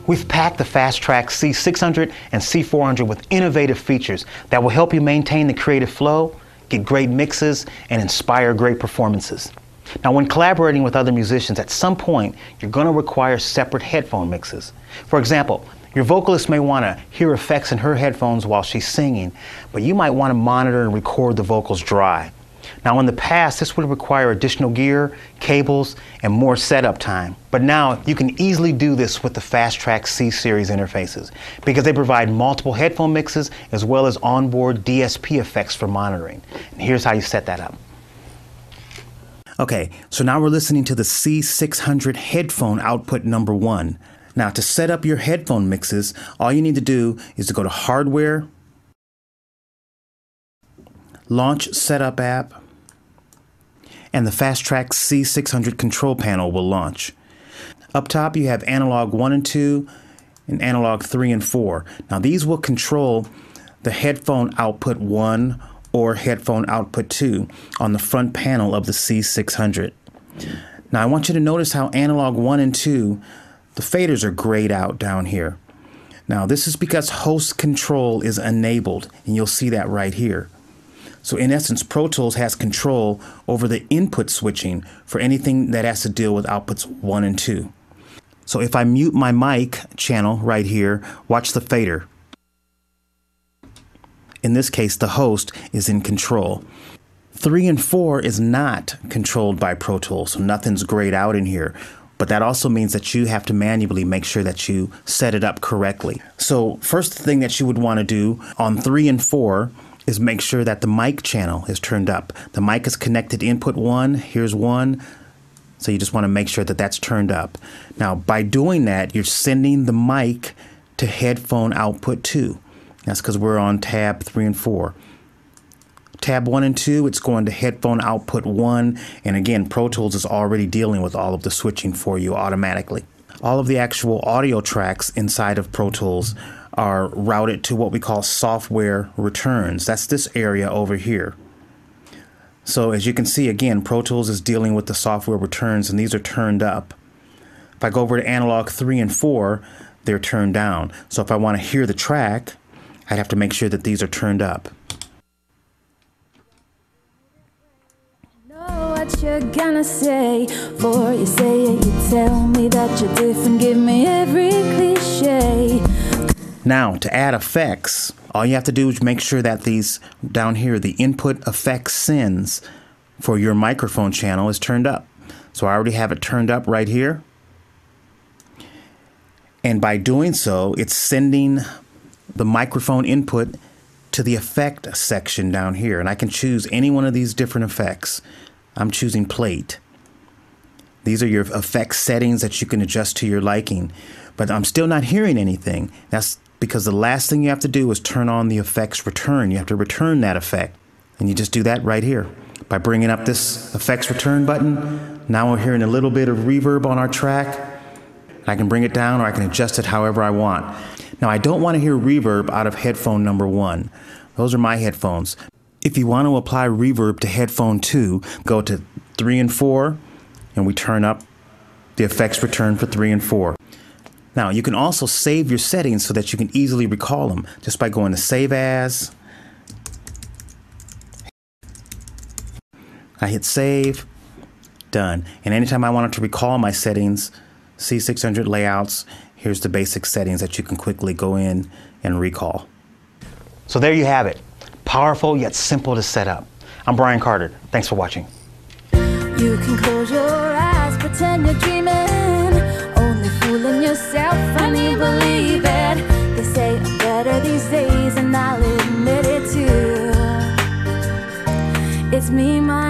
We've packed the Fast Track C600 and C400 with innovative features that will help you maintain the creative flow, get great mixes, and inspire great performances. Now, when collaborating with other musicians, at some point, you're going to require separate headphone mixes. For example, your vocalist may want to hear effects in her headphones while she's singing, but you might want to monitor and record the vocals dry. Now, in the past, this would require additional gear, cables, and more setup time. But now, you can easily do this with the Fast Track C-Series interfaces because they provide multiple headphone mixes as well as onboard DSP effects for monitoring. And here's how you set that up. Okay, so now we're listening to the C600 headphone output number 1. Now, to set up your headphone mixes, all you need to do is to go to Hardware, Launch Setup App, and the Fast Track C600 control panel will launch. Up top, you have analog 1 and 2 and analog 3 and 4. Now, these will control the headphone output 1 or headphone output 2 on the front panel of the C600. Now, I want you to notice how analog 1 and 2, the faders are grayed out down here. Now, this is because host control is enabled, and you'll see that right here. So in essence, Pro Tools has control over the input switching for anything that has to deal with outputs 1 and 2. So if I mute my mic channel right here, watch the fader. In this case, the host is in control. 3 and 4 is not controlled by Pro Tools, so nothing's grayed out in here. But that also means that you have to manually make sure that you set it up correctly. So first thing that you would want to do on 3 and 4 is make sure that the mic channel is turned up. The mic is connected to input 1, here's 1, so you just want to make sure that that's turned up. Now, by doing that, you're sending the mic to headphone output 2. That's because we're on tab 3 and 4. Tab 1 and 2, it's going to headphone output 1, and again, Pro Tools is already dealing with all of the switching for you automatically. All of the actual audio tracks inside of Pro Tools are routed to what we call software returns. That's this area over here. So as you can see, again, Pro Tools is dealing with the software returns, and these are turned up. If I go over to analog 3 and 4, they're turned down. So if I want to hear the track, I'd have to make sure that these are turned up. Know what you're gonna say, for you say it, you tell me that you're different, give me every cliche. Now, to add effects, all you have to do is make sure that these down here, the input effects sends for your microphone channel is turned up. So I already have it turned up right here. And by doing so, it's sending the microphone input to the effect section down here. And I can choose any one of these different effects. I'm choosing plate. These are your effect settings that you can adjust to your liking. But I'm still not hearing anything. That's because the last thing you have to do is turn on the effects return. You have to return that effect. And you just do that right here. By bringing up this effects return button, now we're hearing a little bit of reverb on our track. I can bring it down or I can adjust it however I want. Now, I don't want to hear reverb out of headphone number 1. Those are my headphones. If you want to apply reverb to headphone 2, go to 3 and 4, and we turn up the effects return for 3 and 4. Now, you can also save your settings so that you can easily recall them just by going to Save As. I hit Save, done. And anytime I wanted to recall my settings, C600 layouts, here's the basic settings that you can quickly go in and recall. So there you have it. Powerful yet simple to set up. I'm Brian Carter. Thanks for watching. You can close your eyes, pretend you're dreaming, only fooling yourself, funny believe it. They say I'm better these days and I'll admit it too. It's me, my